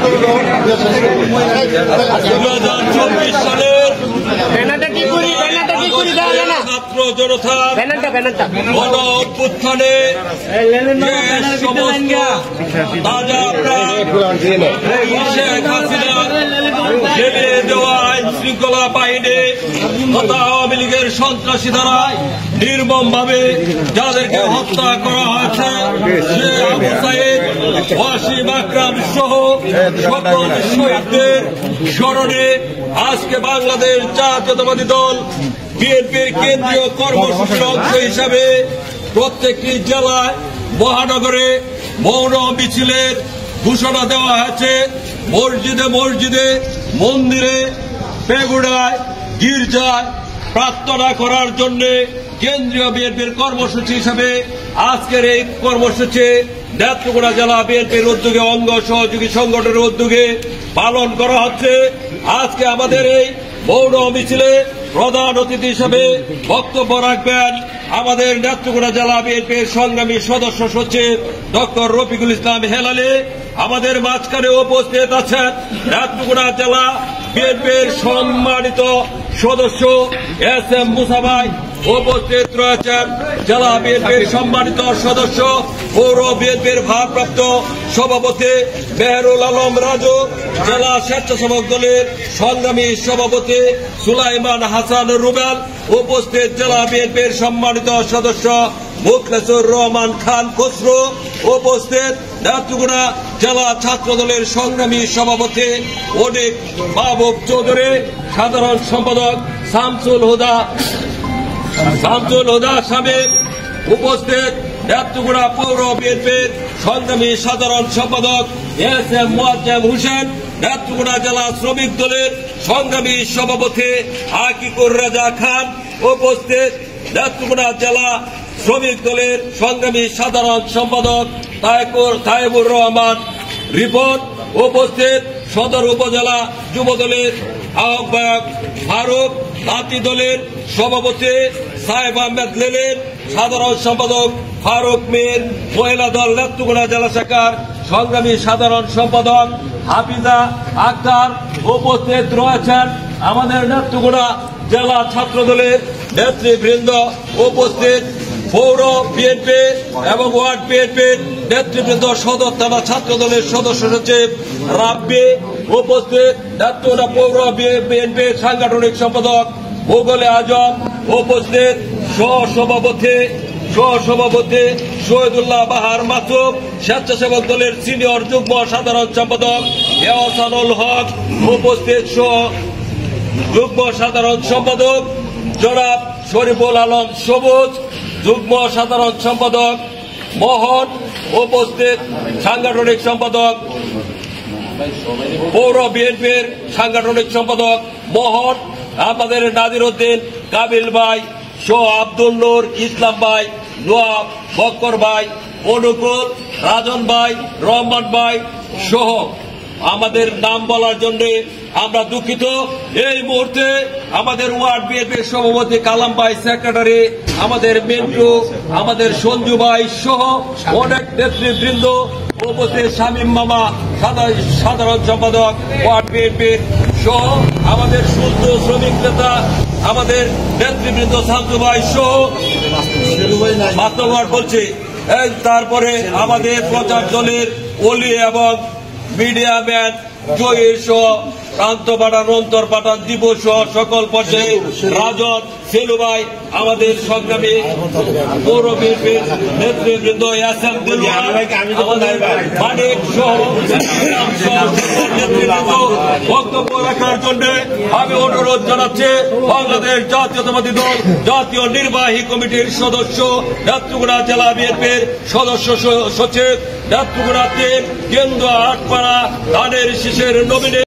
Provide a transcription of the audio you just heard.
2024 সালের ছাত্র জনতার গণ অভ্যুত্থানে সমস্ত তাজা শেখ হাসিনা জেলে দেওয়া আইন শৃঙ্খলা বাহিনী তথা আওয়ামী লীগের সন্ত্রাসী দ্বারা নির্মমভাবে যাদেরকে হত্যা করা হয়েছে সে আবু সাইদ, ওয়াসিম আকরাম সহ সকল শহীদদের স্মরণে আজকে বাংলাদেশ জাতীয়তাবাদী দল বিএনপির কেন্দ্রীয় কর্মসূচির অংশ হিসাবে প্রত্যেকটি জেলায় মহানগরে মৌন মিছিলের ঘোষণা দেওয়া হয়েছে। মসজিদে মসজিদে, মন্দিরে, পেগুড়ায়, গির্জায় প্রার্থনা করার জন্য কেন্দ্রীয় বিএনপির কর্মসূচি হিসাবে আজকের এই কর্মসূচি নেত্রকোনা জেলা বিএনপির উদ্যোগে অঙ্গ সহযোগী সংগঠনের উদ্যোগে পালন করা হচ্ছে। আজকে আমাদের এই মৌন মিছিলে প্রধান অতিথি হিসেবে বক্তব্য রাখবেন আমাদের নেত্রকোনা জেলা বিএনপির সংগ্রামী সদস্য সচিব ডক্টর রফিকুল ইসলাম হেলালি। আমাদের মাঝখানে উপস্থিত আছেন নেত্রকোনা জেলা বিএনপির সম্মানিত সদস্য এস এম মুসা ভাই। উপস্থিত রয়েছেন জেলা বিএনপির সম্মানিত সদস্য পৌর বিএনপির ভারপ্রাপ্ত সভাপতি মেহেরুল আলম রাজু, জেলা স্বেচ্ছাসেবক দলের সংগ্রামী সভাপতি সুলাইমান হাসান রুবেল, উপস্থিত জেলা বিএনপির সম্মানিত সদস্য মুখলেসুর রহমান খান খসরু, উপস্থিত নেত্রকোনা জেলা ছাত্র দলের সংগ্রামী সভাপতি অনিক মাহবুব চৌধুরী, সাধারণ সম্পাদক শামসুল হুদা সাবেক, উপস্থিত নেত্রকোনা পৌর বিএনপির সংগ্রামী সাধারণ সম্পাদক এস এম মোয়াজ্জেম হোসেন, নেত্রকোনা জেলা শ্রমিক দলের সংগ্রামী সভাপতি আকিকুর রাজা খান, উপস্থিত নেত্রকোনা জেলা শ্রমিক দলের সংগ্রামী সাধারণ সম্পাদক তাইবুর রহমান রিপন, উপস্থিত সদর উপজেলা যুব দলের আহ্বায়ক ফারুক, জাতি দলের সভাপতি সাহেব আহমেদ লেলেন, সাধারণ সম্পাদক ফারুক মীর, মহিলা দল নেত্রকোনা জেলা শাখার সংগ্রামী সাধারণ সম্পাদক হাফিজা আক্তার, উপস্থিত রয়েছেন আমাদের নেত্রকোনা জেলা ছাত্র দলের নেতৃবৃন্দ, উপস্থিত পৌর বিএনপি এবং ওয়ার্ড বিএনপির নেতৃবৃন্দ, সদর থানা ছাত্র দলের সদস্য সচিব রাব্বি, উপস্থিত নেত্রকোনা পৌর বিএনপির সাংগঠনিক সম্পাদক মোগলে আজম, উপস্থিত সহসভাপতি শহীদুল্লাহ বাহার মাসুম, স্বেচ্ছাসেবক দলের সিনিয়র যুগ্ম সাধারণ সম্পাদক এহসানুল হক, উপস্থিত যুগ্ম সাধারণ সম্পাদক জনাব শরীফুল আলম সবুজ, যুগ্ম সাধারণ সম্পাদক মোহন, উপস্থিত সাংগঠনিক সম্পাদক পৌর বিএনপির সাংগঠনিক সম্পাদক মোহন, আমাদের নাদির উদ্দিন, কাবিল ভাই সহ আব্দুল নূর, ইসলাম ভাই, নোয়াব, বক্কর ভাই, অনুকূল, রাজন ভাই, রহমান ভাই সহ আমাদের নাম বলার জন্য আমরা দুঃখিত। এই মুহূর্তে আমাদের ওয়ার্ড বিএনপির সভাপতি কালাম ভাই, সেক্রেটারি আমাদের মেন্টু, আমাদের সঞ্জু ভাই সহ অনেক নেতৃবৃন্দ, উপস্থিত শামীম মামা সাধারণ সম্পাদক ওয়ার্ড বিএনপির সহ আমাদের শুদ্ধ শ্রমিক নেতা আমাদের নেতৃবৃন্দ শামসু ভাই সহ মাতবার বলছি। তারপরে আমাদের প্রচার দলের অলি এবং মিডিয়া ম্যান জয়ীর সহ প্রান্ত পাঠান, অন্তর পাঠান, দিবস সহ সকল পর্যায়ে রাজন, সেলু ভাই, আমাদের সংগ্রামী পৌর বিএনপির নেতৃবৃন্দ মানিক সহ নেতৃবৃন্দ বক্তব্য রাখার জন্য আমি অনুরোধ জানাচ্ছি বাংলাদেশ জাতীয়তাবাদী দল জাতীয় নির্বাহী কমিটির সদস্য, নেত্রকোনা জেলা বিএনপির সদস্য সচিব, নেত্রকোনা 3 কেন্দ্র 8 পাড়া ধানের শীষের নমিনেট